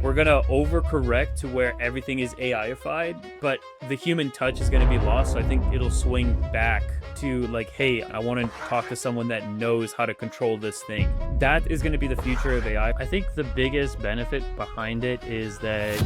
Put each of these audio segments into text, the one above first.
We're going to overcorrect to where everything is AI-ified, but the human touch is going to be lost. So I think it'll swing back to like, hey, I want to talk to someone that knows how to control this thing. That is going to be the future of AI. I think the biggest benefit behind it is that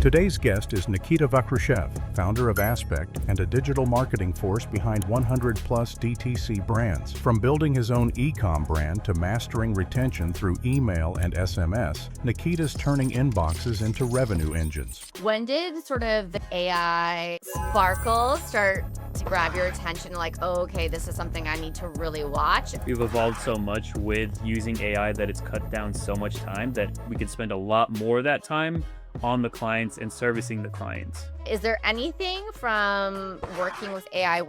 Today's guest is Nikita Vakhrushev, founder of Aspekt and a digital marketing force behind 100-plus DTC brands. From building his own e-com brand to mastering retention through email and SMS, Nikita's turning inboxes into revenue engines. When did sort of the AI sparkle start to grab your attention? Like, oh, okay, this is something I need to really watch. we've evolved so much with using AI that it's cut down so much time that we can spend a lot more of that time on the clients and servicing the clients. Is there anything from working with AI,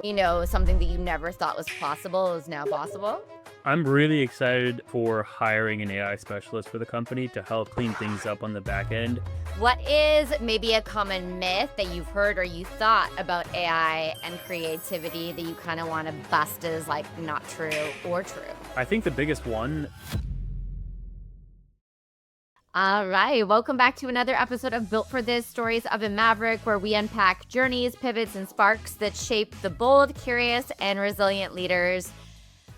something that you never thought was possible is now possible? I'm really excited for hiring an AI specialist for the company to help clean things up on the back end. What is maybe a common myth that you've heard or you thought about AI and creativity that you kind of want to bust as like not true or true? I think the biggest one. All right, welcome back to another episode of Built for This, Stories of a Maverick, where we unpack journeys, pivots, and sparks that shape the bold, curious, and resilient leaders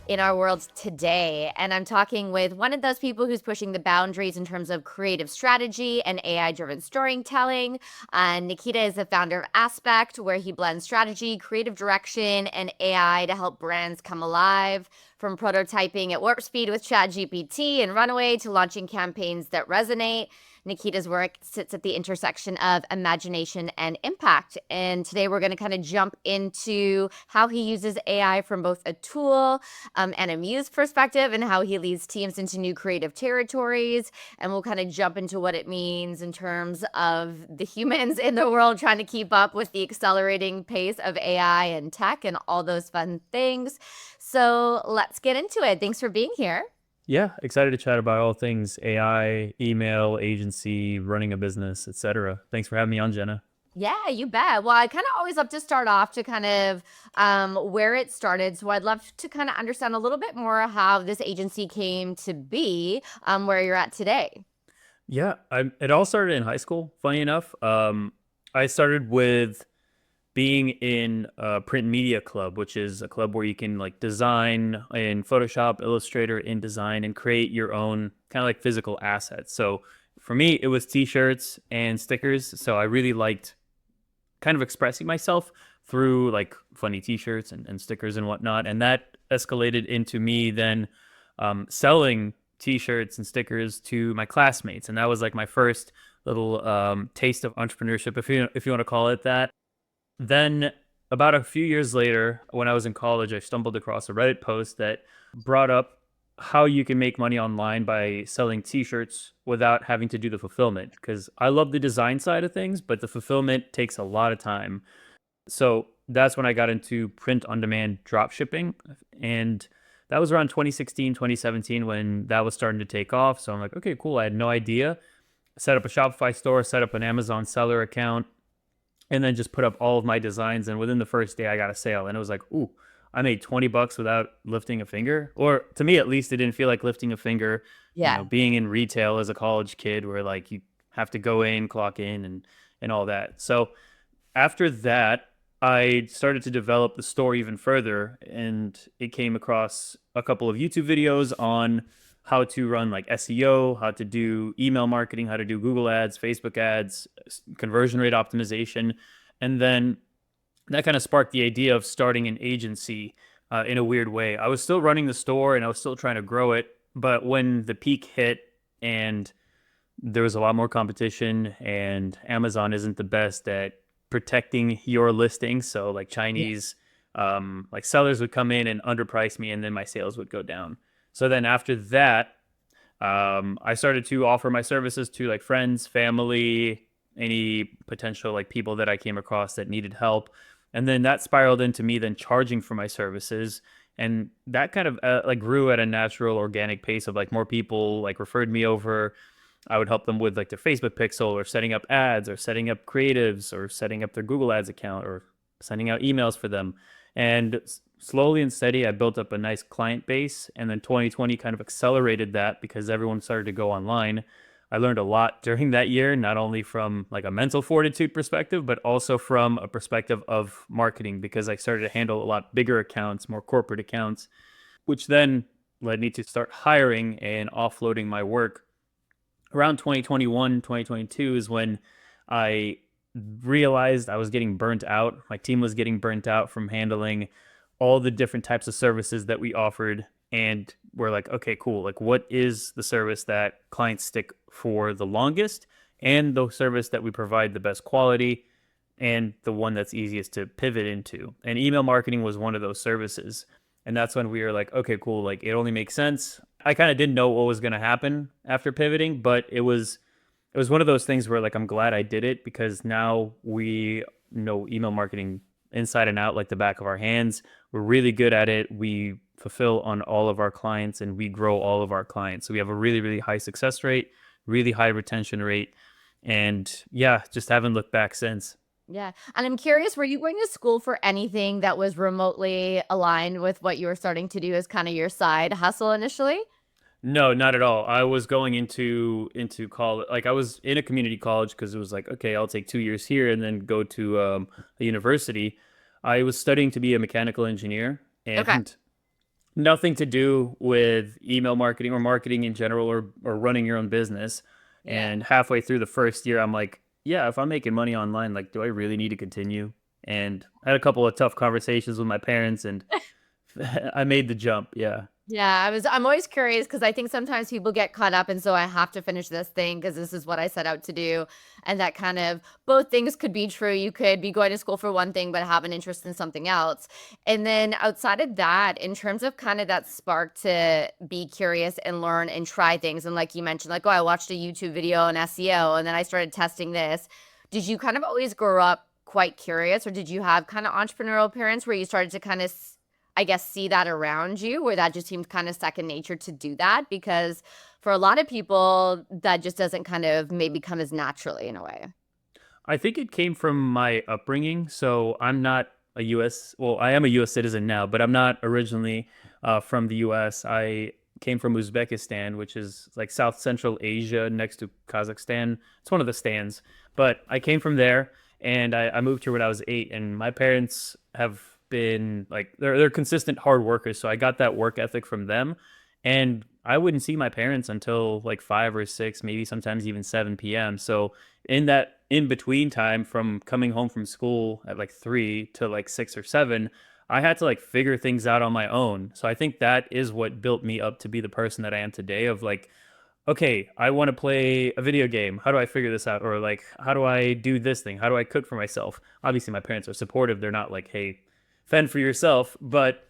in our world today. And I'm talking with one of those people who's pushing the boundaries in terms of creative strategy and AI-driven storytelling. Nikita is the founder of Aspekt, where he blends strategy, creative direction, and AI to help brands come alive. From prototyping at warp speed with ChatGPT and Runaway to launching campaigns that resonate, Nikita's work sits at the intersection of imagination and impact. And today we're going to kind of jump into how he uses AI from both a tool and a muse perspective, and how he leads teams into new creative territories. And we'll kind of jump into what it means in terms of the humans in the world trying to keep up with the accelerating pace of AI and tech and all those fun things. So let's get into it. Thanks for being here. Yeah, excited to chat about all things AI, email, agency, running a business, etc. Thanks for having me on, Jenna. Yeah, you bet. Well, I kind of always love to start off to kind of where it started. So I'd love to kind of understand a little bit more how this agency came to be where you're at today. Yeah, it all started in high school, funny enough. I started with being in a print media club, which is a club where you can like design in Photoshop, Illustrator, InDesign, and create your own kind of like physical assets. So for me, it was t-shirts and stickers. So I really liked kind of expressing myself through like funny t-shirts and stickers and whatnot. And that escalated into me then selling t-shirts and stickers to my classmates. And that was like my first little taste of entrepreneurship, if you want to call it that. Then about a few years later, when I was in college, I stumbled across a Reddit post that brought up how you can make money online by selling t-shirts without having to do the fulfillment. Because I love the design side of things, but the fulfillment takes a lot of time. So that's when I got into print on demand drop shipping. And that was around 2016, 2017 when that was starting to take off. So I'm like, okay, cool. I had no idea. Set up a Shopify store, set up an Amazon seller account, and then just put up all of my designs. And within the first day, I got a sale. And it was like, ooh, I made $20 without lifting a finger. Or to me, at least, it didn't feel like lifting a finger. Yeah. Being in retail as a college kid where like you have to go in, clock in and all that. So after that, I started to develop the store even further. And it came across a couple of YouTube videos on how to run like SEO, how to do email marketing, how to do Google ads, Facebook ads, conversion rate optimization. And then that kind of sparked the idea of starting an agency in a weird way. I was still running the store and I was still trying to grow it. But when the peak hit and there was a lot more competition and Amazon isn't the best at protecting your listings. So like Chinese like sellers would come in and underprice me and then my sales would go down. So then after that, I started to offer my services to like friends, family, any potential like people that I came across that needed help. And then that spiraled into me then charging for my services. And that kind of like grew at a natural organic pace of like more people like referred me over. I would help them with like their Facebook pixel or setting up ads or setting up creatives or setting up their Google ads account or sending out emails for them. And slowly and steady, I built up a nice client base. And then 2020 kind of accelerated that because everyone started to go online. I learned a lot during that year, not only from like a mental fortitude perspective, but also from a perspective of marketing, because I started to handle a lot bigger accounts, more corporate accounts, which then led me to start hiring and offloading my work. Around 2021, 2022 is when I realized I was getting burnt out. My team was getting burnt out from handling all the different types of services that we offered. And we're like, okay, cool. Like, what is the service that clients stick for the longest, and the service that we provide the best quality, and the one that's easiest to pivot into? And email marketing was one of those services. And that's when we were like, okay, cool. Like, it only makes sense. I kind of didn't know what was going to happen after pivoting, but it was one of those things where like I'm glad I did it, because now we know email marketing inside and out like the back of our hands. We're really good at it. We fulfill on all of our clients, and we grow all of our clients. So we have a really, really high success rate, really high retention rate. And yeah, just haven't looked back since. Yeah. And I'm curious, were you going to school for anything that was remotely aligned with what you were starting to do as kind of your side hustle initially? No, not at all. I was going into college. Like, I was in a community college because it was like, okay, I'll take 2 years here and then go to a university. I was studying to be a mechanical engineer, Okay. and nothing to do with email marketing or marketing in general, or running your own business. Yeah. And halfway through the first year, I'm like, yeah, if I'm making money online, like, do I really need to continue? And I had a couple of tough conversations with my parents, and I made the jump. Yeah. Yeah, I'm always curious because I think sometimes people get caught up, and so I have to finish this thing because this is what I set out to do. And that kind of both things could be true. You could be going to school for one thing but have an interest in something else. And then outside of that, in terms of kind of that spark to be curious and learn and try things, and like you mentioned, like, oh, I watched a YouTube video on SEO and then I started testing this. Did you kind of always grow up quite curious, or did you have kind of entrepreneurial parents where you started to kind of I guess, see that around you, where that just seems kind of second nature to do that? Because for a lot of people, that just doesn't kind of maybe come as naturally in a way. I think it came from my upbringing. So I'm not a U.S. Well, I am a U.S. citizen now, but I'm not originally from the U.S. I came from Uzbekistan, which is like South Central Asia next to Kazakhstan. It's one of the stands. But I came from there, and I moved here when I was 8. And my parents have been like, they're consistent hard workers. So I got that work ethic from them. And I wouldn't see my parents until like 5 or 6, maybe sometimes even 7 p.m. So in that in between time from coming home from school at like 3 to like 6 or 7, I had to like figure things out on my own. So I think that is what built me up to be the person that I am today, of like, okay, I want to play a video game. How do I figure this out? Or like, how do I do this thing? How do I cook for myself? Obviously, my parents are supportive. They're not like, hey, fend for yourself. But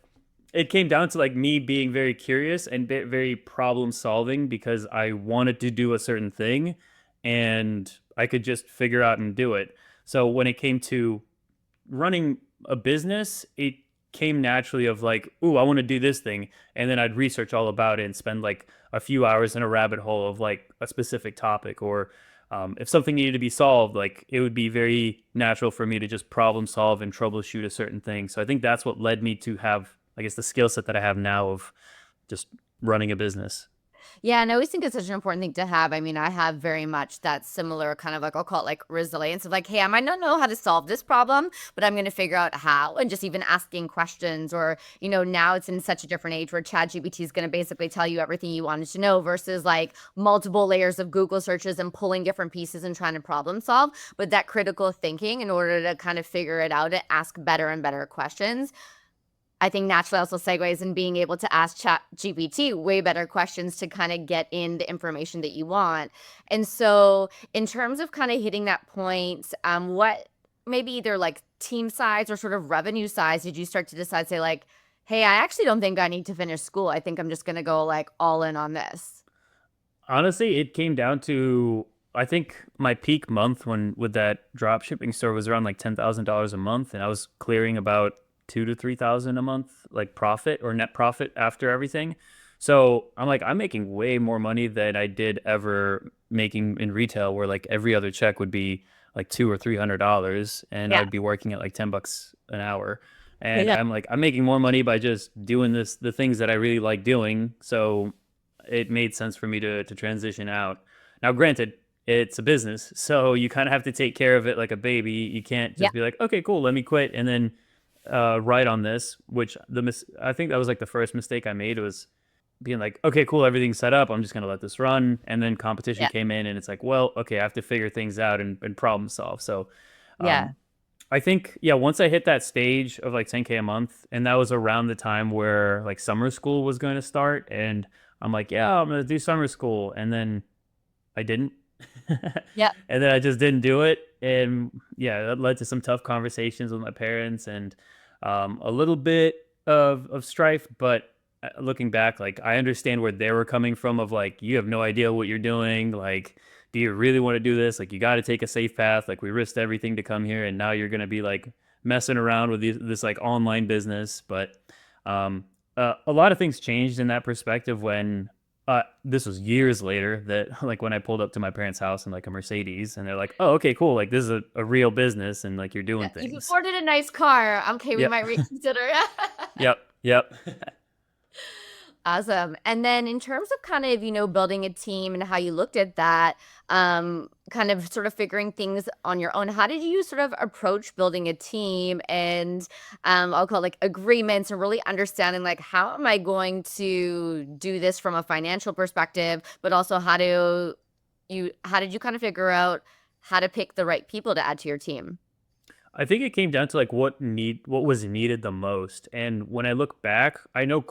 it came down to like me being very curious and very problem solving, because I wanted to do a certain thing and I could just figure out and do it. So when it came to running a business, it came naturally of like, ooh, I want to do this thing. And then I'd research all about it and spend like a few hours in a rabbit hole of like a specific topic. Or if something needed to be solved, like it would be very natural for me to just problem solve and troubleshoot a certain thing. So I think that's what led me to have, I guess, the skill set that I have now of just running a business. Yeah, and I always think it's such an important thing to have. I mean, I have very much that similar kind of like, I'll call it like resilience of like, hey, I might not know how to solve this problem, but I'm going to figure out how. And just even asking questions, or, now it's in such a different age where ChatGPT is going to basically tell you everything you wanted to know versus like multiple layers of Google searches and pulling different pieces and trying to problem solve. But that critical thinking in order to kind of figure it out and ask better and better questions, I think naturally also segues in being able to ask Chat GPT way better questions to kind of get in the information that you want. And so in terms of kind of hitting that point, what maybe either like team size or sort of revenue size did you start to decide, say like, hey, I actually don't think I need to finish school. I think I'm just going to go like all in on this. Honestly, it came down to, I think my peak month when with that drop shipping store was around like $10,000 a month, and I was clearing about 2 to 3 thousand a month, like profit or net profit after everything. So I'm like, I'm making way more money than I did ever making in retail, where like every other check would be like $200 or $300, and Yeah. I'd be working at like 10 bucks an hour. And Yeah. I'm like, I'm making more money by just doing the things that I really like doing. So it made sense for me to transition out. Now, granted, it's a business, so you kind of have to take care of it like a baby. You can't Yeah. just be like, okay, cool, let me quit and then write on this. Which I think that was like the first mistake I made was being like, okay, cool, everything's set up. I'm just gonna let this run. And then competition Yeah. came in, and it's like, well, okay, I have to figure things out and problem solve. So, Yeah. um, I think, yeah, once I hit that stage of like 10K a month, and that was around the time where like summer school was going to start, and I'm like, yeah, I'm gonna do summer school, and then I didn't. Yeah. And then I just didn't do it. And yeah, that led to some tough conversations with my parents and a little bit of strife. But looking back, like I understand where they were coming from of like, you have no idea what you're doing. Like, do you really want to do this? Like, you got to take a safe path. Like, we risked everything to come here. And now you're going to be like messing around with this like online business. But um, a lot of things changed in that perspective when this was years later that like when I pulled up to my parents' house in like a Mercedes and they're like, oh, okay, cool. Like this is a real business and like you're doing Yeah. You've things. afforded a nice car. Okay, we Yep. might reconsider. Yep. Yep. Awesome. And then in terms of kind of, building a team and how you looked at that, kind of sort of figuring things on your own, how did you sort of approach building a team and I'll call it like agreements and really understanding like how am I going to do this from a financial perspective, but also how did you kind of figure out how to pick the right people to add to your team? I think it came down to like what was needed the most. And when I look back, I know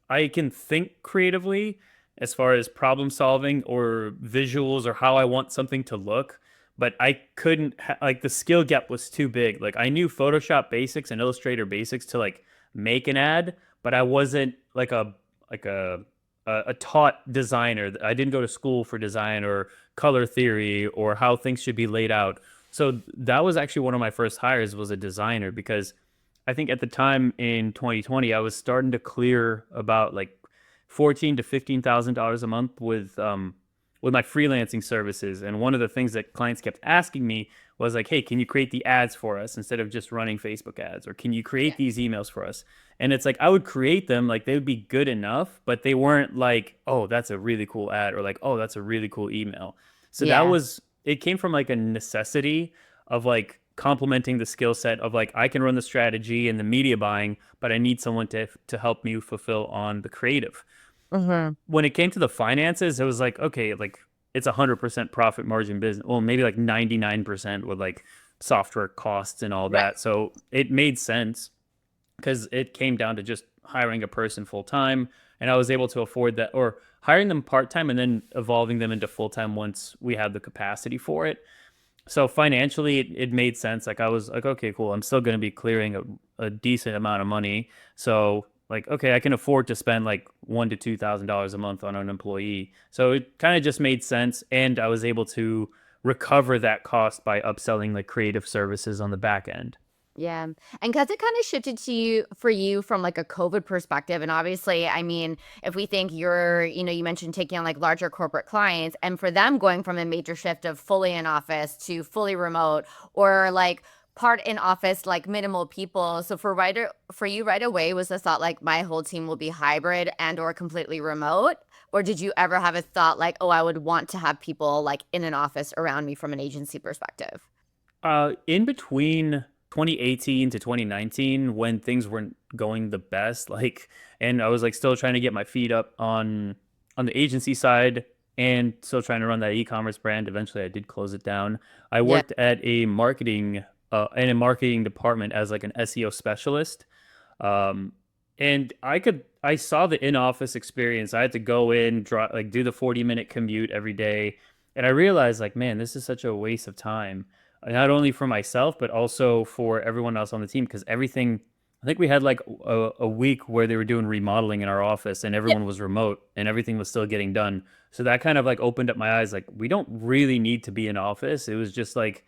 I can think creatively as far as problem solving or visuals or how I want something to look, but I couldn't like the skill gap was too big. Like I knew Photoshop basics and Illustrator basics to like make an ad, but I wasn't like like a taught designer. I didn't go to school for design or color theory or how things should be laid out. So that was actually one of my first hires was a designer because I think at the time in 2020 I was starting to clear about like 14 to $15,000 a month with my freelancing services. And one of the things that clients kept asking me was like, "Hey, can you create the ads for us instead of just running Facebook ads, or can you Yeah. create these emails for us?" And it's like I would create them, like they would be good enough, but they weren't like, "Oh, that's a really cool ad," or like, "Oh, that's a really cool email." So that Yeah. was it came from like a necessity of like complementing the skill set of like I can run the strategy and the media buying, but I need someone to help me fulfill on the creative. Hmm. When it came to the finances, it was like, okay, like it's 100% profit margin business. Well, maybe like 99% with like software costs and all Right. that. So it made sense because it came down to just hiring a person full time. And I was able to afford that or hiring them part time and then evolving them into full time once we had the capacity for it. So financially, it made sense. Like I was like, okay, cool. I'm still going to be clearing a decent amount of money. So like, okay, I can afford to spend like $1,000 to $2,000 a month on an employee. So it kind of just made sense, and I was able to recover that cost by upselling like creative services on the back end. Yeah. And because it kind of shifted to you for you from like a COVID perspective. And obviously, I mean, if we think you mentioned taking on like larger corporate clients and for them going from a major shift of fully in office to fully remote or like part in office, like minimal people. So for you right away, was the thought like my whole team will be hybrid and or completely remote? Or did you ever have a thought like, oh, I would want to have people like in an office around me from an agency perspective? In between 2018 to 2019, when things weren't going the best, like, and I was like still trying to get my feet up on the agency side and still trying to run that e-commerce brand. Eventually, I did close it down. I Yeah. worked at a marketing department as like an SEO specialist. Um, and I saw the in-office experience. I had to go in, like do the 40-minute commute every day. And I realized like, man, this is such a waste of time, not only for myself, but also for everyone else on the team. Cause I think we had like a week where they were doing remodeling in our office and Yeah. everyone was remote and everything was still getting done. So that kind of like opened up my eyes. Like we don't really need to be in office. It was just like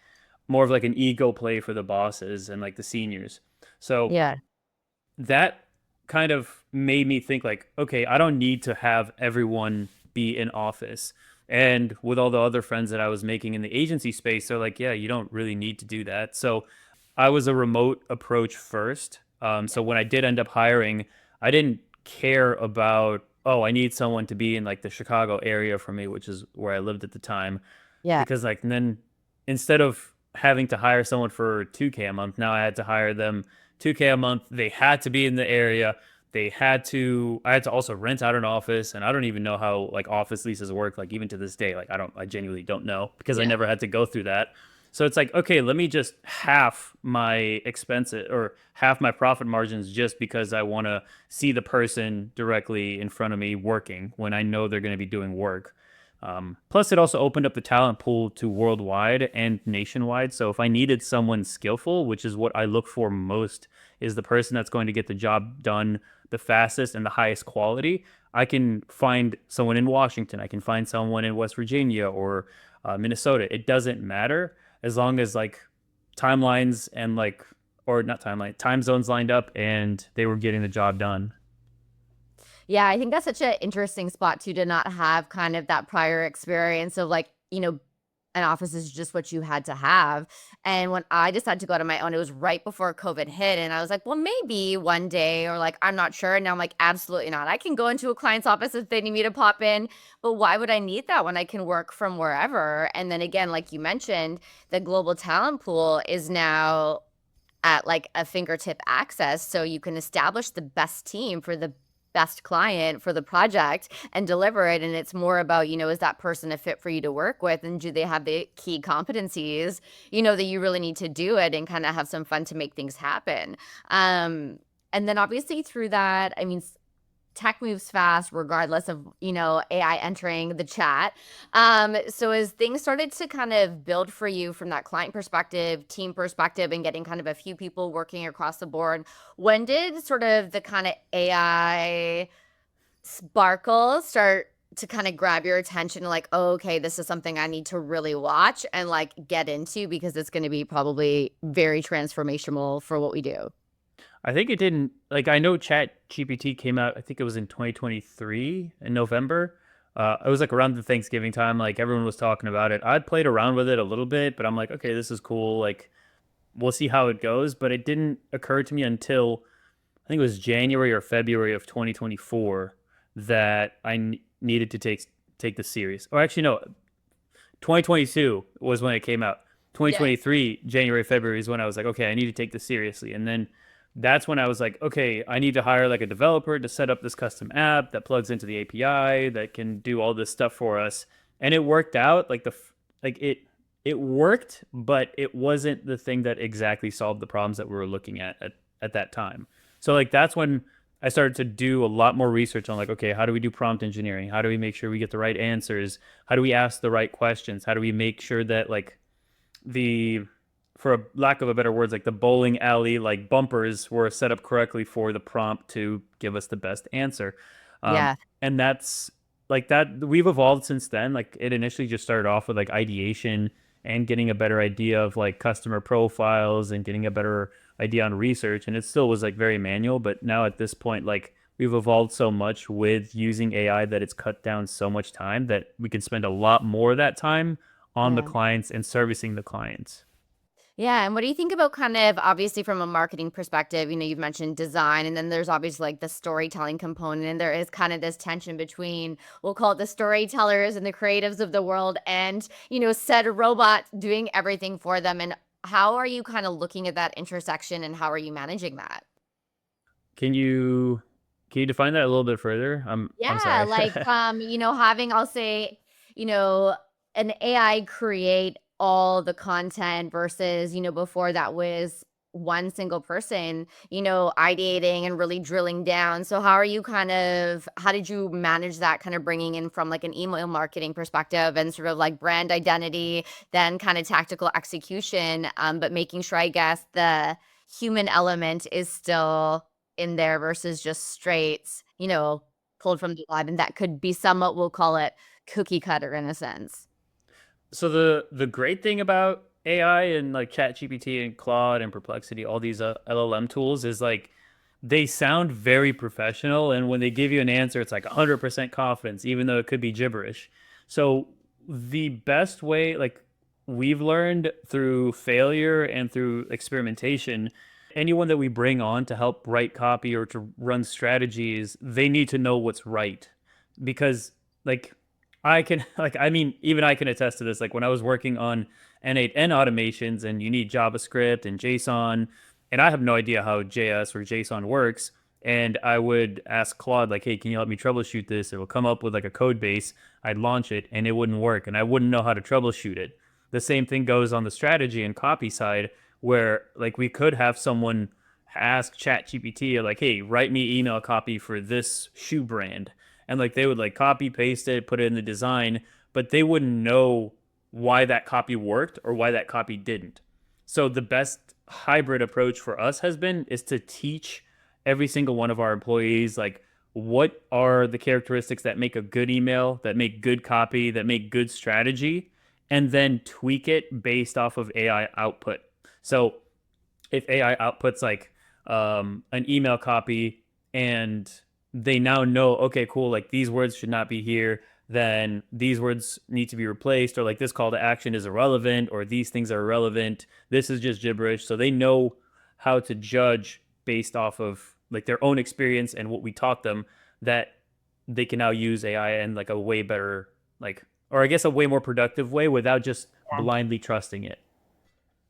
more of like an ego play for the bosses and like the seniors. So Yeah. that kind of made me think like, okay, I don't need to have everyone be in office. And with all the other friends that I was making in the agency space, they're like, yeah, you don't really need to do that. So I was a remote approach first. So when I did end up hiring, I didn't care about oh, I need someone to be in like the Chicago area for me, which is where I lived at the time. Yeah. Because like then instead of having to hire someone for 2K a month, now I had to hire them 2K a month. They had to be in the area. I had to also rent out an office, and I don't even know how like office leases work. Like even to this day, like I genuinely don't know because I Yeah. never had to go through that. So it's like, okay, let me just half my expenses or half my profit margins just because I want to see the person directly in front of me working when I know they're going to be doing work. Plus, it also opened up the talent pool to worldwide and nationwide. So if I needed someone skillful, which is what I look for most, is the person that's going to get the job done the fastest and the highest quality, I can find someone in Washington. I can find someone in West Virginia or Minnesota. It doesn't matter as long as like timelines and like, or not timeline, time zones lined up and they were getting the job done. Yeah, I think that's such an interesting spot too, to not have kind of that prior experience of like, an office is just what you had to have. And when I decided to go out on my own, it was right before COVID hit. And I was like, well, maybe one day, or like, I'm not sure. And now I'm like, absolutely not. I can go into a client's office if they need me to pop in. But why would I need that when I can work from wherever? And then again, like you mentioned, the global talent pool is now at like a fingertip access. So you can establish the best team for the best client for the project and deliver it. And it's more about, is that person a fit for you to work with? And do they have the key competencies, that you really need to do it and kind of have some fun to make things happen? And then obviously through that, I mean, tech moves fast regardless of, AI entering the chat. So as things started to kind of build for you from that client perspective, team perspective, and getting kind of a few people working across the board, when did sort of the kind of AI sparkle start to kind of grab your attention? Like, oh, okay, this is something I need to really watch and like get into because it's going to be probably very transformational for what we do. I think it didn't like I know Chat GPT came out, I think it was in 2023 in November. It was like around the Thanksgiving time, like everyone was talking about it. I'd played around with it a little bit, but I'm like, okay, this is cool. Like we'll see how it goes. But it didn't occur to me until I think it was January or February of 2024 that needed to take this serious. Or actually, no, 2022 was when it came out. Yeah. 2023, January, February is when I was like, okay, I need to take this seriously. And then that's when I was like, okay, I need to hire like a developer to set up this custom app that plugs into the API that can do all this stuff for us. And it worked out like it worked, but it wasn't the thing that exactly solved the problems that we were looking at that time. So like that's when I started to do a lot more research on like, okay, how do we do prompt engineering? How do we make sure we get the right answers? How do we ask the right questions? How do we make sure that like the for a lack of a better words, like the bowling alley like bumpers were set up correctly for the prompt to give us the best answer. Yeah. And that's like that we've evolved since then. Like it initially just started off with like ideation and getting a better idea of like customer profiles and getting a better idea on research. And it still was like very manual, but now at this point, like we've evolved so much with using AI that it's cut down so much time that we can spend a lot more of that time on the Yeah. clients and servicing the clients. Yeah, and what do you think about kind of obviously from a marketing perspective, you've mentioned design and then there's obviously like the storytelling component and there is kind of this tension between we'll call it the storytellers and the creatives of the world and, said robot doing everything for them, and how are you kind of looking at that intersection and how are you managing that? Can you can you define that a little bit further? I'm Yeah, sorry. like having I'll say, you know, an AI create all the content versus, before that was one single person, ideating and really drilling down. So how did you manage that kind of bringing in from like an email marketing perspective and sort of like brand identity, then kind of tactical execution, but making sure I guess the human element is still in there versus just straight, pulled from the lab, and that could be somewhat, we'll call it cookie cutter in a sense. So the great thing about AI and like ChatGPT and Claude and Perplexity, all these LLM tools is like they sound very professional, and when they give you an answer, it's like 100% confidence, even though it could be gibberish. So the best way, like we've learned through failure and through experimentation, anyone that we bring on to help write copy or to run strategies, they need to know what's right. because like I can like I mean even I can attest to this. Like when I was working on N8N automations and you need JavaScript and JSON, and I have no idea how JS or JSON works. And I would ask Claude, like, hey, can you help me troubleshoot this? It will come up with like a code base. I'd launch it and it wouldn't work. And I wouldn't know how to troubleshoot it. The same thing goes on the strategy and copy side, where like we could have someone ask ChatGPT, like, hey, write me email copy for this shoe brand. And like they would like copy, paste it, put it in the design, but they wouldn't know why that copy worked or why that copy didn't. So the best hybrid approach for us has been is to teach every single one of our employees like what are the characteristics that make a good email, that make good copy, that make good strategy, and then tweak it based off of AI output. So if AI outputs like an email copy and they now know, okay, cool, like these words should not be here, then these words need to be replaced, or like this call to action is irrelevant, or these things are irrelevant. This is just gibberish. So they know how to judge based off of like their own experience and what we taught them, that they can now use AI in like a way better, like, or I guess a way more productive way without just blindly trusting it.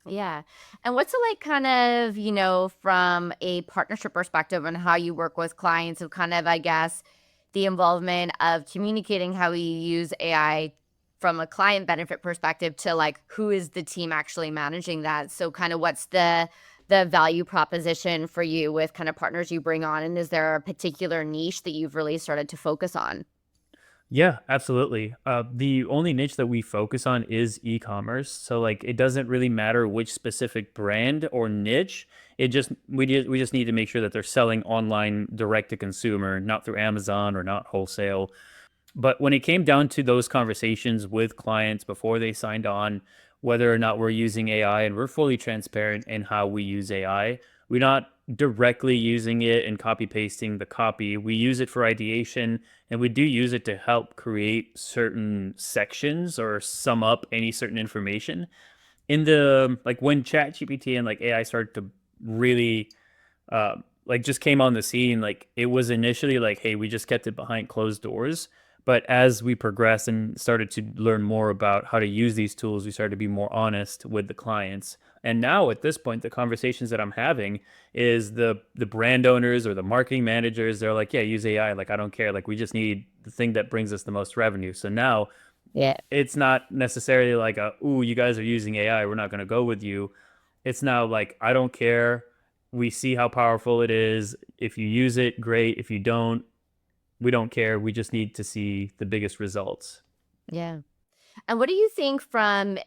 Yeah. And what's it like kind of, from a partnership perspective and how you work with clients of kind of, I guess, the involvement of communicating how we use AI from a client benefit perspective to like who is the team actually managing that? So kind of what's the value proposition for you with kind of partners you bring on, and is there a particular niche that you've really started to focus on? Yeah, absolutely. The only niche that we focus on is e-commerce. So like it doesn't really matter which specific brand or niche. We just need to make sure that they're selling online direct to consumer, not through Amazon or not wholesale. But when it came down to those conversations with clients before they signed on, whether or not we're using AI, and we're fully transparent in how we use AI, we're not directly using it and copy pasting the copy. We use it for ideation, and we do use it to help create certain sections or sum up any certain information. In the like when ChatGPT and like AI started to really like just came on the scene, like it was initially like, hey, we just kept it behind closed doors. But as we progressed and started to learn more about how to use these tools, we started to be more honest with the clients. And now at this point, the conversations that I'm having is the brand owners or the marketing managers, they're like, yeah, use AI. Like, I don't care. Like, we just need the thing that brings us the most revenue. So now Yeah. it's not necessarily like ooh, you guys are using AI, we're not going to go with you. It's now like, I don't care. We see how powerful it is. If you use it, great. If you don't, we don't care. We just need to see the biggest results. Yeah. And what do you think from,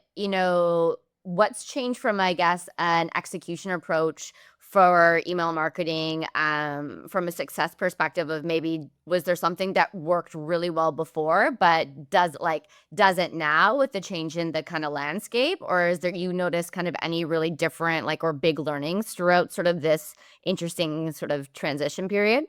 what's changed from, I guess, an execution approach for email marketing, from a success perspective of maybe was there something that worked really well before, but doesn't now with the change in the kind of landscape? Or is there, you notice kind of any really different, like, or big learnings throughout sort of this interesting sort of transition period?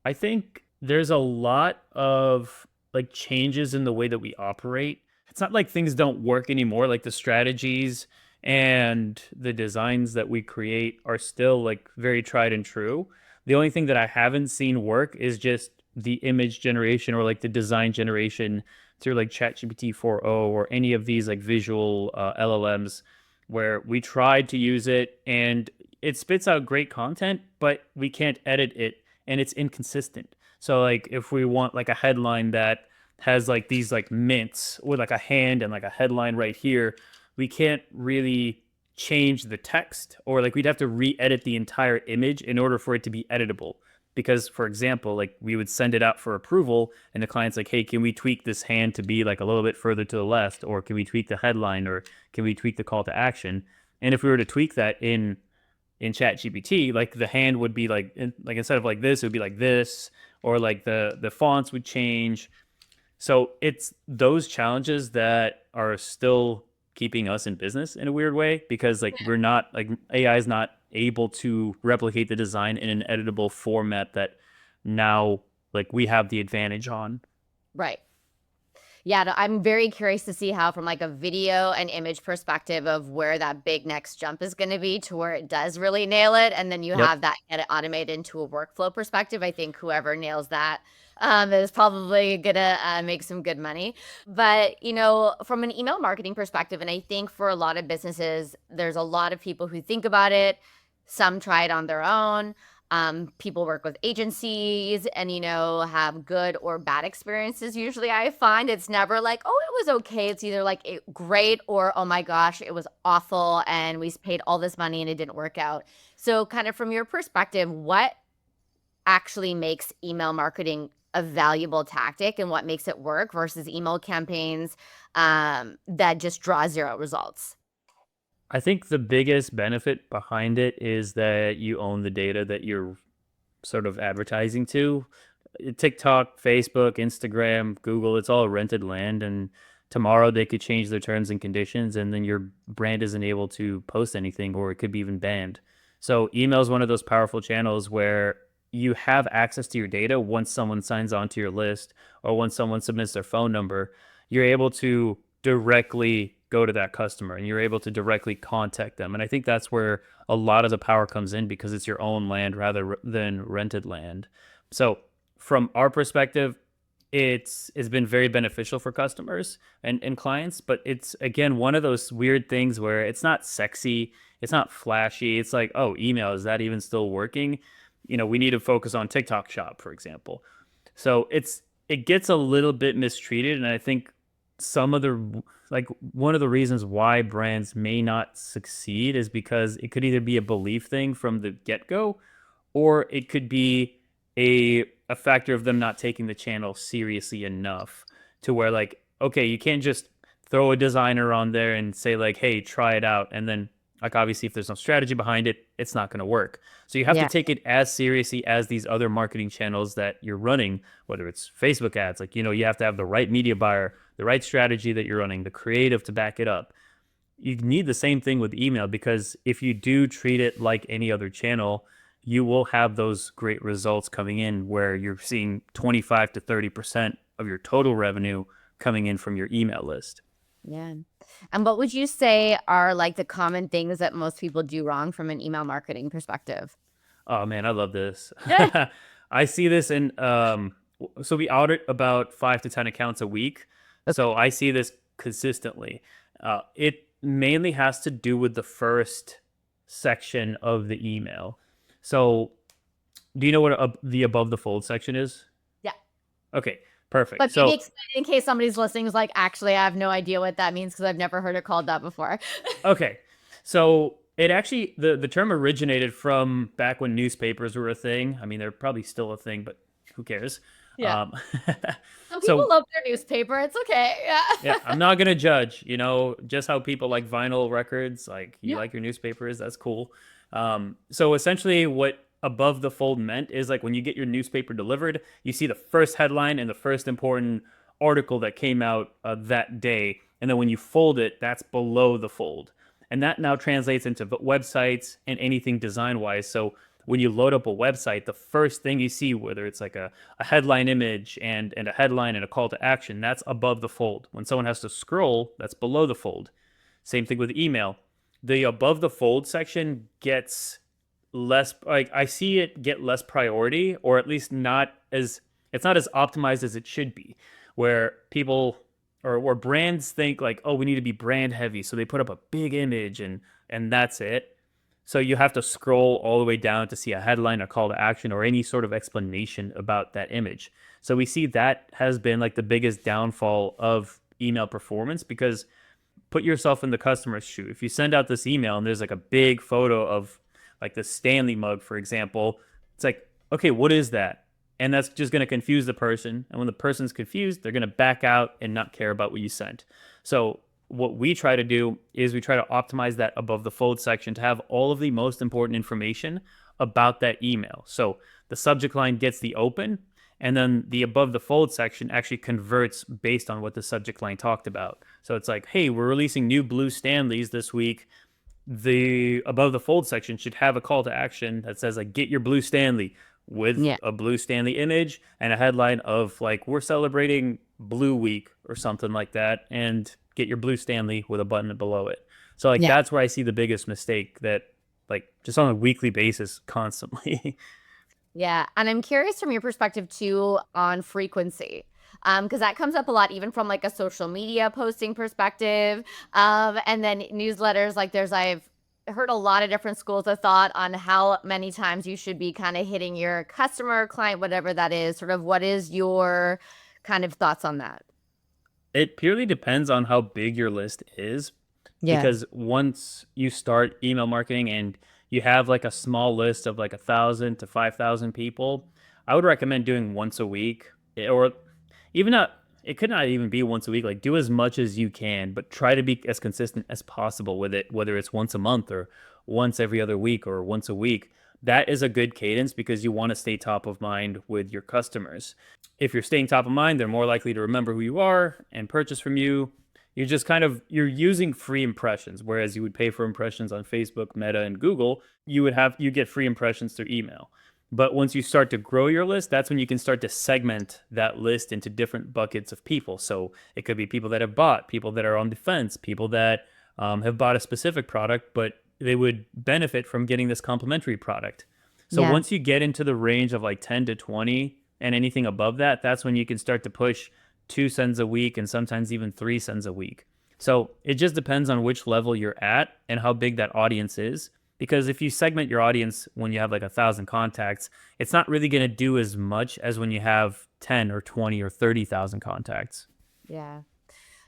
I think there's a lot of like changes in the way that we operate. It's not like things don't work anymore. Like the strategies and the designs that we create are still like very tried and true. The only thing that I haven't seen work is just the image generation or like the design generation through like ChatGPT 4.0 or any of these like visual LLMs, where we tried to use it and it spits out great content, but we can't edit it and it's inconsistent. So like if we want like a headline that has like these like mints with like a hand and like a headline right here, we can't really change the text, or like we'd have to re-edit the entire image in order for it to be editable. Because for example, like we would send it out for approval and the client's like, hey, can we tweak this hand to be like a little bit further to the left, or can we tweak the headline, or can we tweak the call to action? And if we were to tweak that in chat gpt, like the hand would be like like instead of like this, it would be like this, or like the fonts would change. So it's those challenges that are still keeping us in business in a weird way, because like we're not like AI is not able to replicate the design in an editable format that now like we have the advantage on. Right. Yeah, no, I'm very curious to see how from like a video and image perspective of where that big next jump is going to be to where it does really nail it. And then you Yep. have that get it automated into a workflow perspective. I think whoever nails that Is probably gonna make some good money. But, from an email marketing perspective, and I think for a lot of businesses, there's a lot of people who think about it. Some try it on their own. People work with agencies and, have good or bad experiences. Usually I find it's never like, oh, it was okay. It's either like great or, oh my gosh, it was awful and we paid all this money and it didn't work out. So kind of from your perspective, what actually makes email marketing a valuable tactic and what makes it work versus email campaigns that just draw zero results? I think the biggest benefit behind it is that you own the data that you're sort of advertising to. TikTok, Facebook, Instagram, Google, it's all rented land. And tomorrow they could change their terms and conditions, and then your brand isn't able to post anything, or it could be even banned. So, email is one of those powerful channels where you have access to your data once someone signs on to your list or once someone submits their phone number. You're able to directly go to that customer and you're able to directly contact them. And I think that's where a lot of the power comes in because it's your own land rather than rented land. So from our perspective, it's been very beneficial for customers and clients, but it's again one of those weird things where it's not sexy, it's not flashy. It's like, oh, email, is that even still working? We need to focus on TikTok shop, for example. So it gets a little bit mistreated, and I think some of the like one of the reasons why brands may not succeed is because it could either be a belief thing from the get-go, or it could be a factor of them not taking the channel seriously enough to where, like, okay, you can't just throw a designer on there and say like, hey, try it out, and then, like, obviously if there's no strategy behind it, it's not going to work. So you have to Yeah. take it as seriously as these other marketing channels that you're running, whether it's Facebook ads. Like, you have to have the right media buyer, the right strategy that you're running, the creative to back it up. You need the same thing with email, because if you do treat it like any other channel, you will have those great results coming in where you're seeing 25 to 30% of your total revenue coming in from your email list. Yeah. And what would you say are like the common things that most people do wrong from an email marketing perspective? Oh man, I love this. Yeah. I see this in so we audit about 5 to 10 accounts a week. So I see this consistently. It mainly has to do with the first section of the email. So do you know what the above the fold section is? Yeah. Okay, perfect. But maybe So explain in case somebody's listening is like, actually, I have no idea what that means because I've never heard it called that before. okay. So it actually the term originated from back when newspapers were a thing. I mean, they're probably still a thing, but who cares? Yeah. Um, Some people so love their newspaper. It's okay. yeah, Yeah. I'm not gonna judge. Just how people like vinyl records. Like, you Yeah. like your newspapers, that's cool. So essentially, what above the fold meant is, like, when you get your newspaper delivered, you see the first headline and the first important article that came out that day, and then when you fold it, that's below the fold, and that now translates into websites and anything design wise. So when you load up a website, the first thing you see, whether it's like a headline image and a headline and a call to action, that's above the fold. When someone has to scroll, that's below the fold. Same thing with email. The above the fold section gets less, like, I see it get less priority, or at least not as, it's not as optimized as it should be, where people or brands think like, oh, we need to be brand heavy, so they put up a big image and that's it. So you have to scroll all the way down to see a headline, a call to action, or any sort of explanation about that image. So we see that has been like the biggest downfall of email performance, because put yourself in the customer's shoe. If you send out this email and there's like a big photo of like the Stanley mug, for example, it's like, okay, what is that? And that's just going to confuse the person. And when the person's confused, they're going to back out and not care about what you sent. So what we try to do is we try to optimize that above the fold section to have all of the most important information about that email. So the subject line gets the open, and then the above the fold section actually converts based on what the subject line talked about. So it's like, hey, we're releasing new blue Stanleys this week. The above the fold section should have a call to action that says like, get your blue Stanley, with Yeah. a blue Stanley image and a headline of like, we're celebrating Blue Week or something like that, and get your blue Stanley with a button below it. So like, Yeah. that's where I see the biggest mistake, that like just on a weekly basis constantly. Yeah. And I'm curious from your perspective too on frequency. Because that comes up a lot, even from like a social media posting perspective. And then newsletters, like I've heard a lot of different schools of thought on how many times you should be kind of hitting your customer, client, whatever that is. Sort of what is your kind of thoughts on that? It purely depends on how big your list is, Yeah. because once you start email marketing and you have like a small list of like 1,000 to 5,000 people, I would recommend doing once a week, or even not. It could not even be once a week. Like, do as much as you can, but try to be as consistent as possible with it, whether it's once a month or once every other week or once a week. That is a good cadence because you want to stay top of mind with your customers. If you're staying top of mind, they're more likely to remember who you are and purchase from you. You're just kind of you're using free impressions, whereas you would pay for impressions on Facebook, Meta, and Google. You get free impressions through email. But once you start to grow your list, that's when you can start to segment that list into different buckets of people. So it could be people that have bought, people that are on the fence, people that have bought a specific product, but they would benefit from getting this complementary product. So Yeah. once you get into the range of like 10 to 20 and anything above that, that's when you can start to push 2 sends a week and sometimes even 3 sends a week. So it just depends on which level you're at and how big that audience is. Because if you segment your audience when you have like 1,000 contacts, it's not really going to do as much as when you have 10 or 20 or 30,000 contacts. Yeah.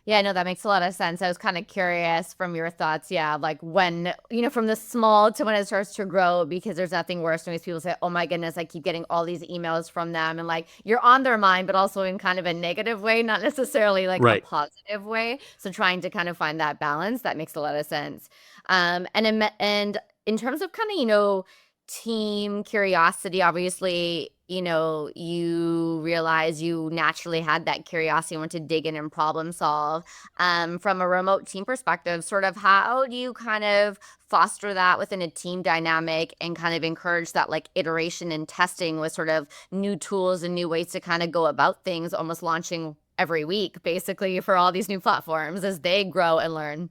Yeah, no, that makes a lot of sense. I was kind of curious from your thoughts. Yeah, like when, from the small to when it starts to grow, because there's nothing worse than these people say, oh my goodness, I keep getting all these emails from them. And like you're on their mind, but also in kind of a negative way, not necessarily like a Right. positive way. So trying to kind of find that balance, that makes a lot of sense. And in terms of kind of, team curiosity, obviously, you realize you naturally had that curiosity and want to dig in and problem solve. From a remote team perspective, sort of how do you kind of foster that within a team dynamic and kind of encourage that like iteration and testing with sort of new tools and new ways to kind of go about things, almost launching every week basically for all these new platforms as they grow and learn?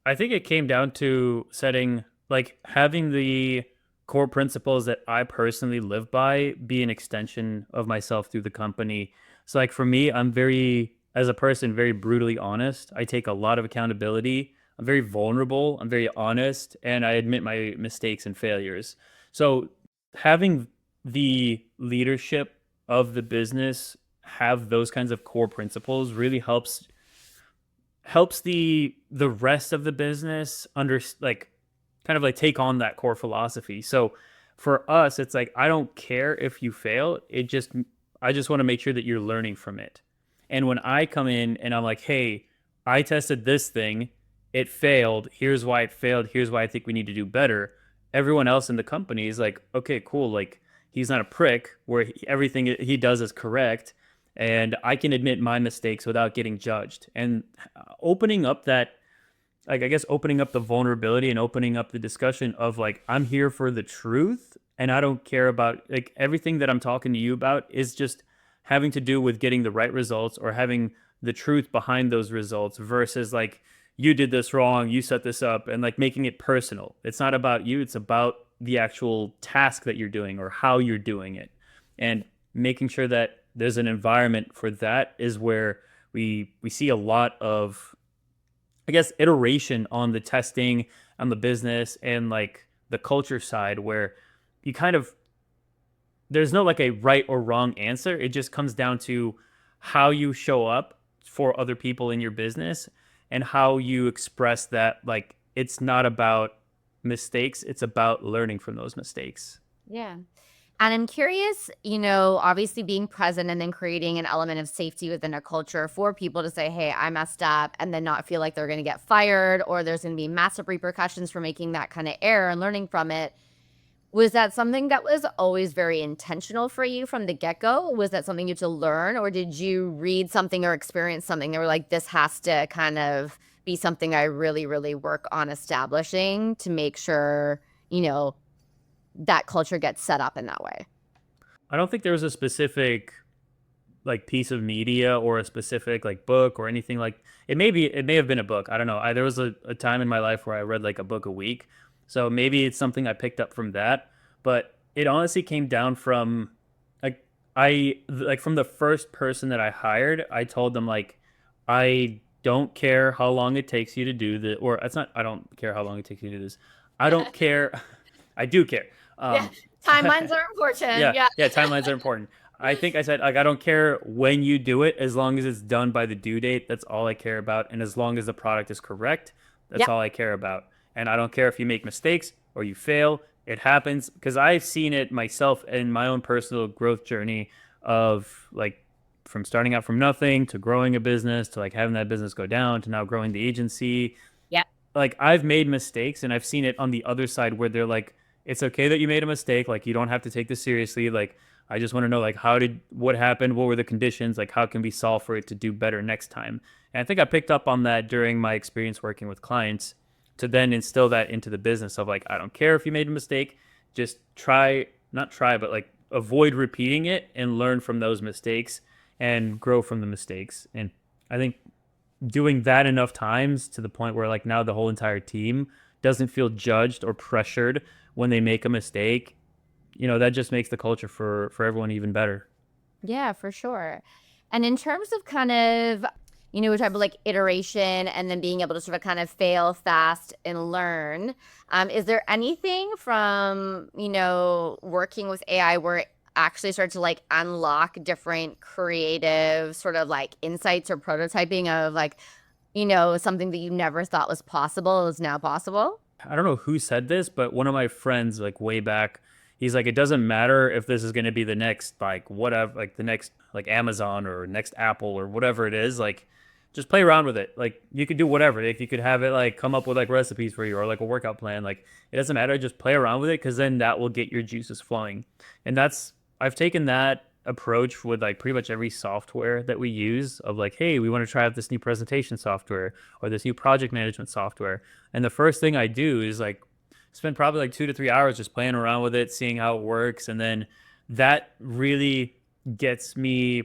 I think it came down to having the core principles that I personally live by be an extension of myself through the company. So, like for me, I'm as a person, very brutally honest. I take a lot of accountability. I'm very vulnerable. I'm very honest, and I admit my mistakes and failures. So, having the leadership of the business have those kinds of core principles really helps the rest of the business kind of like take on that core philosophy. So for us, it's like I don't care if you fail. I just want to make sure that you're learning from it. And when I come in and I'm like, "Hey, I tested this thing, it failed. Here's why it failed. Here's why I think we need to do better." Everyone else in the company is like, "Okay, cool. Like he's not a prick where everything he does is correct." And I can admit my mistakes without getting judged. And opening up that, like, I guess opening up the vulnerability and opening up the discussion of like, I'm here for the truth and I don't care about like everything that I'm talking to you about is just having to do with getting the right results or having the truth behind those results versus like, you did this wrong, you set this up, and like making it personal. It's not about you, it's about the actual task that you're doing or how you're doing it. And making sure that there's an environment for that is where we see a lot of, I guess, iteration on the testing, on the business, and like the culture side, where you kind of there's no like a right or wrong answer. It just comes down to how you show up for other people in your business and how you express that. Like it's not about mistakes; it's about learning from those mistakes. Yeah. And I'm curious, obviously being present and then creating an element of safety within a culture for people to say, hey, I messed up, and then not feel like they're going to get fired or there's going to be massive repercussions for making that kind of error and learning from it. Was that something that was always very intentional for you from the get-go? Was that something you had to learn, or did you read something or experience something that were like, this has to kind of be something I really, really work on establishing to make sure, that culture gets set up in that way? I don't think there was a specific like piece of media or a specific like book or anything like it may have been a book. I don't know. There was a time in my life where I read like a book a week. So maybe it's something I picked up from that. But it honestly came down from like from the first person that I hired, I told them like I don't care how long it takes you to do the or it's not I don't care how long it takes you to do this. I don't care. I do care. Yeah. Um Timelines are important. yeah, Yeah. yeah, timelines are important. I think I said like I don't care when you do it as long as it's done by the due date. That's all I care about and as long as the product is correct, that's Yeah. all I care about. And I don't care if you make mistakes or you fail. It happens because I've seen it myself in my own personal growth journey of like from starting out from nothing to growing a business to like having that business go down to now growing the agency. Yeah. Like I've made mistakes and I've seen it on the other side where they're like, it's okay that you made a mistake. Like you don't have to take this seriously. Like I just want to know like what happened? What were the conditions? Like how can we solve for it to do better next time? And I think I picked up on that during my experience working with clients to then instill that into the business of like, I don't care if you made a mistake, just try, not try, but like avoid repeating it and learn from those mistakes and grow from the mistakes. And I think doing that enough times to the point where like now the whole entire team doesn't feel judged or pressured when they make a mistake, that just makes the culture for everyone even better. Yeah, for sure. And in terms of kind of, we talk about like iteration and then being able to sort of kind of fail fast and learn. Is there anything from, working with AI where it actually started to like unlock different creative sort of like insights or prototyping of like, something that you never thought was possible is now possible? I don't know who said this, but one of my friends, like way back, he's like, it doesn't matter if this is going to be the next, like, whatever, like the next, like Amazon or next Apple or whatever it is. Like, just play around with it. Like, you could do whatever. If you could have it, like, come up with like recipes for you or like a workout plan, like, it doesn't matter. Just play around with it because then that will get your juices flowing. And I've taken that approach with like pretty much every software that we use of like, hey, we want to try out this new presentation software or this new project management software. And the first thing I do is like spend probably like 2 to 3 hours just playing around with it, seeing how it works. And then that really gets me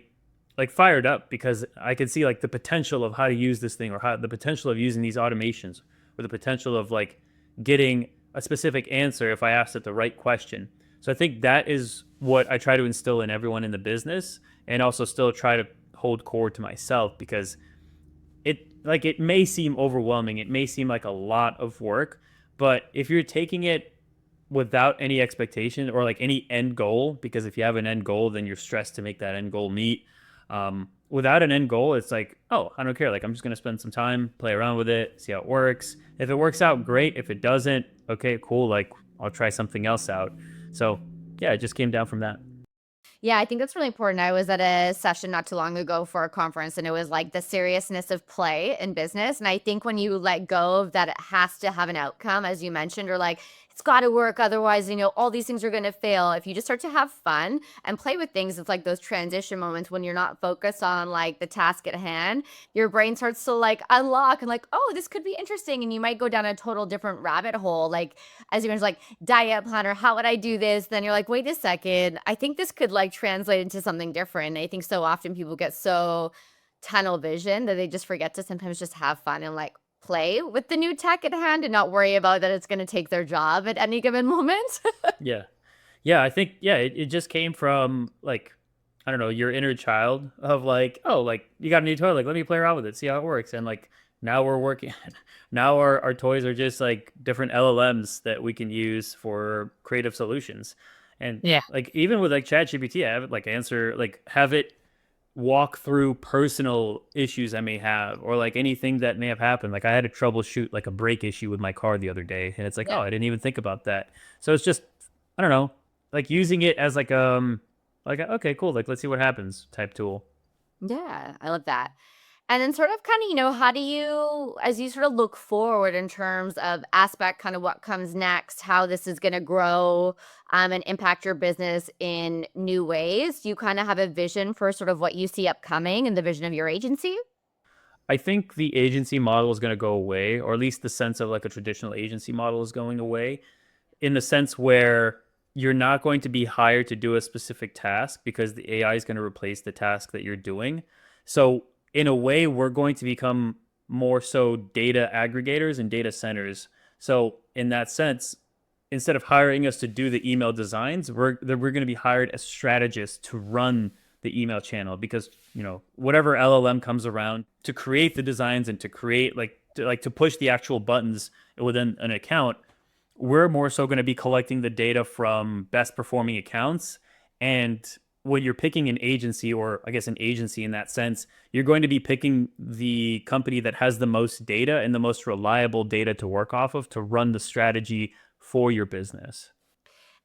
like fired up because I can see like the potential of how to use this thing or how the potential of using these automations or the potential of like getting a specific answer if I asked it the right question. So I think that is what I try to instill in everyone in the business and also still try to hold core to myself because it may seem overwhelming. It may seem like a lot of work, but if you're taking it without any expectation or like any end goal, because if you have an end goal, then you're stressed to make that end goal meet. Without an end goal, it's like, oh, I don't care. Like I'm just gonna spend some time, play around with it, see how it works. If it works out, great. If it doesn't, okay, cool. Like I'll try something else out. So yeah, it just came down from that. Yeah, I think that's really important. I was at a session not too long ago for a conference, and it was like the seriousness of play in business. And I think when you let go of that, it has to have an outcome, as you mentioned, or like it's got to work. Otherwise, all these things are going to fail. If you just start to have fun and play with things, it's like those transition moments when you're not focused on like the task at hand, your brain starts to like unlock and like, oh, this could be interesting. And you might go down a total different rabbit hole. Like, as you mentioned, like diet planner, how would I do this? Then you're like, wait a second, I think this could like translate into something different. I think so often people get so tunnel vision that they just forget to sometimes just have fun and like play with the new tech at hand and not worry about that it's going to take their job at any given moment. Yeah. Yeah, I think it just came from like I don't know, your inner child of like, oh, like you got a new toy, like let me play around with it, see how it works. And like now we're working now our toys are just like different LLMs that we can use for creative solutions. And Yeah. like even with like ChatGPT, I have it like answer like have it walk through personal issues I may have or like anything that may have happened. Like I had to troubleshoot like a brake issue with my car the other day and it's like, Yeah. oh, I didn't even think about that. So it's just I don't know, like using it as like okay, cool, like let's see what happens type tool. Yeah, I love that. And then sort of kind of, how do you, as you sort of look forward in terms of aspect, kind of what comes next, how this is going to grow and impact your business in new ways? Do you kind of have a vision for sort of what you see upcoming and the vision of your agency? I think the agency model is going to go away, or at least the sense of like a traditional agency model is going away in the sense where you're not going to be hired to do a specific task because the AI is going to replace the task that you're doing. So, in a way, we're going to become more so data aggregators and data centers. So, in that sense, instead of hiring us to do the email designs, we're going to be hired as strategists to run the email channel, because whatever LLM comes around to create the designs and to create to push the actual buttons within an account, we're more so going to be collecting the data from best performing accounts. And when you're picking an agency, or I guess an agency in that sense, you're going to be picking the company that has the most data and the most reliable data to work off of to run the strategy for your business.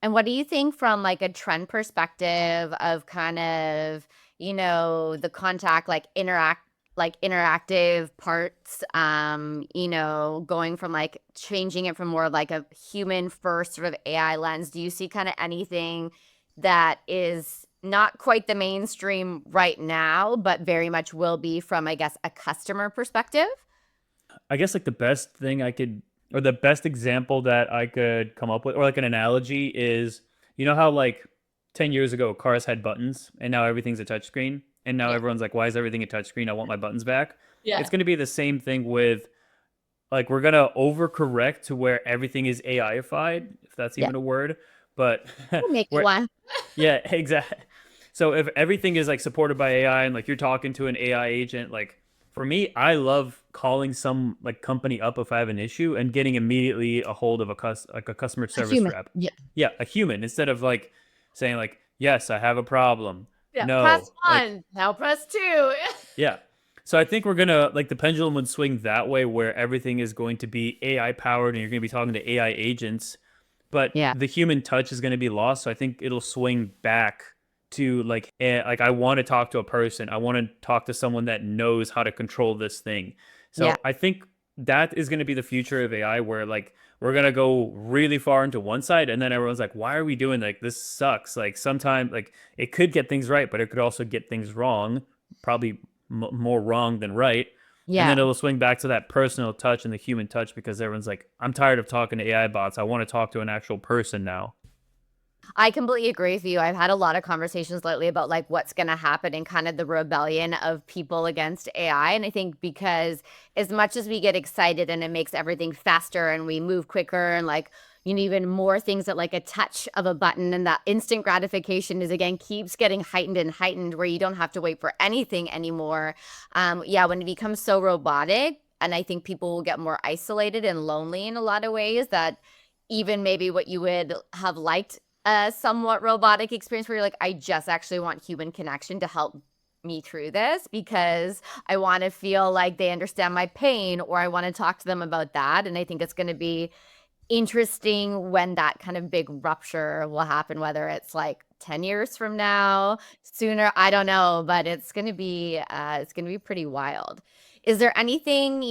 And what do you think from like a trend perspective of kind of, the contact, like interactive parts, going from like changing it from more like a human first sort of AI lens? Do you see kind of anything that is not quite the mainstream right now, but very much will be from, I guess, a customer perspective? I guess like the best thing I could, or the best example that I could come up with, or like an analogy is, how like 10 years ago cars had buttons and now everything's a touchscreen. And now Yeah. everyone's like, why is everything a touchscreen? I want my buttons back. Yeah. It's going to be the same thing with, like, we're going to overcorrect to where everything is AIified, if that's Yeah. even a word. But We'll make it where, one. yeah, exactly. So if everything is like supported by AI and like you're talking to an AI agent, like for me, I love calling some like company up if I have an issue and getting immediately a hold of like a customer A service human. rep. Yeah. Yeah, a human, instead of like saying like, yes, I have a problem. Yeah. Press No, like, one. Now press two. yeah. So I think we're gonna, like, the pendulum would swing that way, where everything is going to be AI powered and you're gonna be talking to AI agents, but Yeah. the human touch is gonna be lost. So I think it'll swing back to like I want to talk to a person. I want to talk to someone that knows how to control this thing. Yeah. So I think that is gonna be the future of AI, where like we're gonna go really far into one side, and then everyone's like, why are we doing, like, this sucks? Like, sometimes like it could get things right, but it could also get things wrong, probably more wrong than right. And then Yeah. it'll swing back to that personal touch and the human touch, because everyone's like, I'm tired of talking to AI bots. I want to talk to an actual person now. I completely agree with you. I've had a lot of conversations lately about like what's going to happen and kind of the rebellion of people against AI. And I think because as much as we get excited and it makes everything faster and we move quicker and like, even more things at like a touch of a button, and that instant gratification is again keeps getting heightened and heightened where you don't have to wait for anything anymore. Yeah, when it becomes so robotic, and I think people will get more isolated and lonely in a lot of ways, that even maybe what you would have liked a somewhat robotic experience where you're like, I just actually want human connection to help me through this because I want to feel like they understand my pain, or I want to talk to them about that. And I think it's going to be interesting when that kind of big rupture will happen, whether it's like 10 years from now, sooner, I don't know, but it's going to be pretty wild. Is there anything,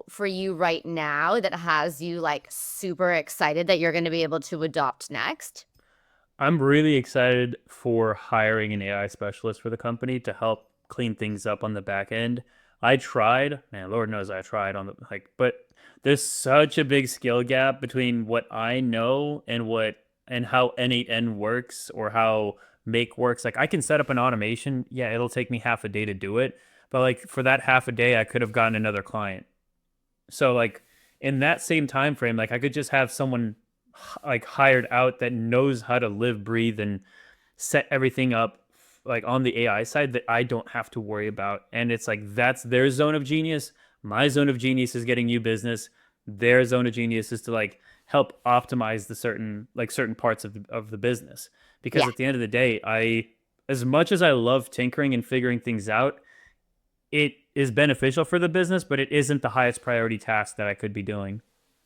for you right now that has you like super excited that you're going to be able to adopt next? I'm really excited for hiring an AI specialist for the company to help clean things up on the back end. I tried, man, Lord knows I tried on the like, but there's such a big skill gap between what I know and how N8N works, or how Make works. Like, I can set up an automation. Yeah, it'll take me half a day to do it, but like for that half a day, I could have gotten another client. So like in that same time frame, like I could just have someone like hired out that knows how to live, breathe, and set everything up like on the AI side, that I don't have to worry about. And it's like that's their zone of genius. My zone of genius is getting new business. Their zone of genius is to like help optimize the certain parts of the business. Because Yeah. at the end of the day, as much as I love tinkering and figuring things out, it is beneficial for the business, but it isn't the highest priority task that I could be doing.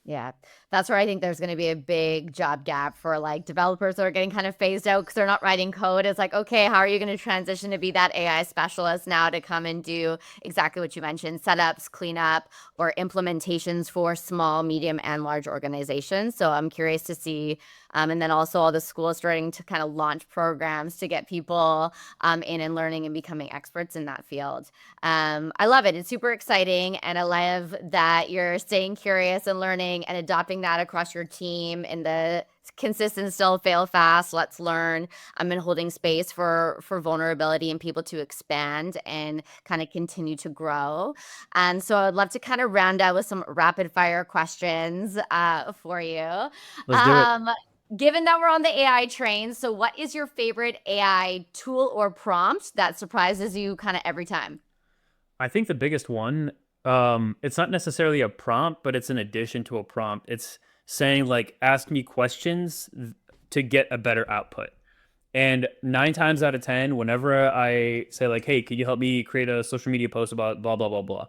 Yeah, that's where I think there's going to be a big job gap for like developers that are getting kind of phased out because they're not writing code. It's like, okay, how are you going to transition to be that AI specialist now to come and do exactly what you mentioned, setups, cleanup, or implementations for small, medium, and large organizations? So I'm curious to see. And then also all the schools starting to kind of launch programs to get people in and learning and becoming experts in that field. I love it. It's super exciting. And I love that you're staying curious and learning and adopting that across your team in the consistent still, fail fast, let's learn. I'm in holding space for vulnerability and people to expand and kind of continue to grow. And so I'd love to kind of round out with some rapid fire questions for you. Let's do it. Given that we're on the AI train, so what is your favorite AI tool or prompt that surprises you kind of every time? I think the biggest one, it's not necessarily a prompt, but it's an addition to a prompt. It's saying like, ask me questions to get a better output. And 9 times out of 10, whenever I say like, hey, could you help me create a social media post about blah, blah, blah, blah.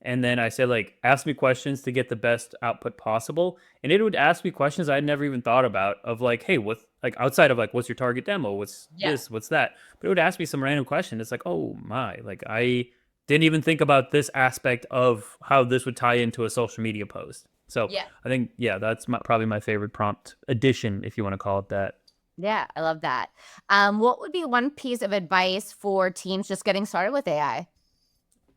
And then I say like, ask me questions to get the best output possible. And it would ask me questions I'd never even thought about of like, hey, what, like outside of like, what's your target demo? What's this? What's that? But it would ask me some random question. It's like, oh my, like I didn't even think about this aspect of how this would tie into a social media post. So Yeah. I think, yeah, that's probably my favorite prompt addition, if you want to call it that. Yeah, I love that. What would be one piece of advice for teams just getting started with AI?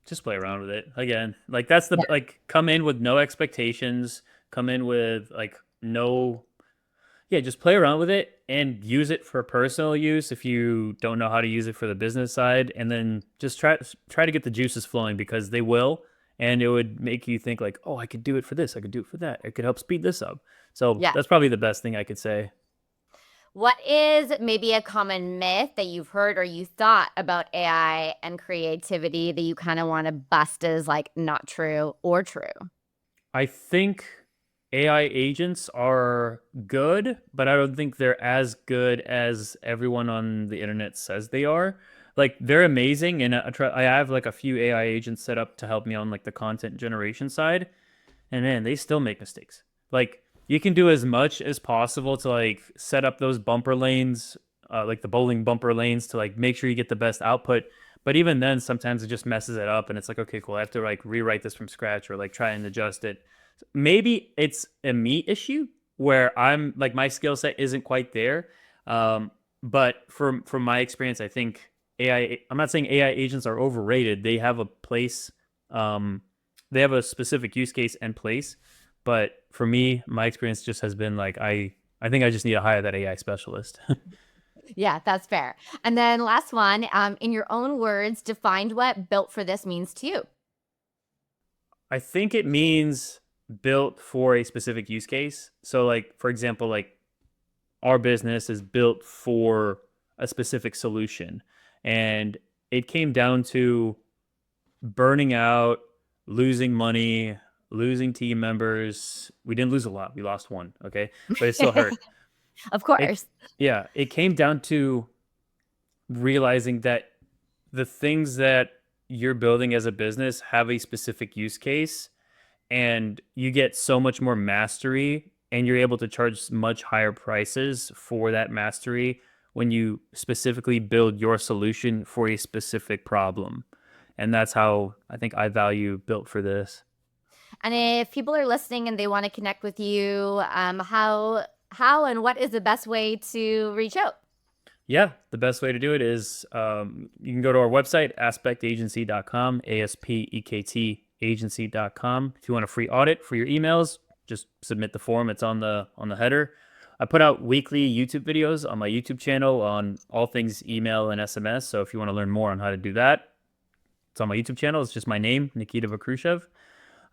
Just play around with it again. Like that's the, Yeah. like come in with no expectations, come in with like no, yeah, just play around with it and use it for personal use if you don't know how to use it for the business side, and then just try to get the juices flowing, because they will, and it would make you think like, oh, I could do it for this, I could do it for that, it could help speed this up. So Yeah. that's probably the best thing I could say. What is maybe a common myth that you've heard or you thought about AI and creativity that you kind of want to bust as like not true or true? I think AI agents are good, but I don't think they're as good as everyone on the internet says they are. Like they're amazing, and I have like a few AI agents set up to help me on like the content generation side, and man, they still make mistakes. Like you can do as much as possible to like set up those bumper lanes, like the bowling bumper lanes, to like make sure you get the best output. But even then, sometimes it just messes it up, and it's like, okay, cool, I have to like rewrite this from scratch or like try and adjust it. Maybe it's a me issue where I'm like my skill set isn't quite there. But from my experience, I think AI. I'm not saying AI agents are overrated. They have a place. They have a specific use case and place. But for me, my experience just has been like I think I just need to hire that AI specialist. Yeah, that's fair. And then last one, in your own words, define what built for this means to you. I think it means built for a specific use case. So like for example, like our business is built for a specific solution, and it came down to burning out, losing money, losing team members. We didn't lose a lot. We lost one, okay? But it still hurt. Of It course. yeah, it came down to realizing that the things that you're building as a business have a specific use case, and you get so much more mastery, and you're able to charge much higher prices for that mastery when you specifically build your solution for a specific problem. And that's how I think I value built for this. And if people are listening and they want to connect with you, how and what is the best way to reach out? Yeah, the best way to do it is you can go to our website, aspectagency.com, ASPEKT agency.com. If you want a free audit for your emails, just submit the form. It's on the header. I put out weekly YouTube videos on my YouTube channel on all things email and SMS. So if you want to learn more on how to do that, it's on my YouTube channel. It's just my name, Nikita Vakhrushev.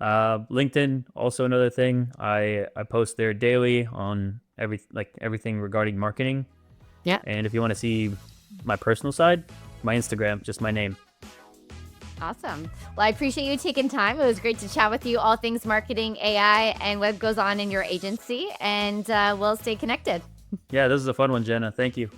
LinkedIn, also another thing. I post there daily on everything regarding marketing. Yeah. And if you want to see my personal side, my Instagram, just my name. Awesome. Well, I appreciate you taking time. It was great to chat with you, all things marketing, AI, and what goes on in your agency. And we'll stay connected. Yeah, this is a fun one, Jenna. Thank you.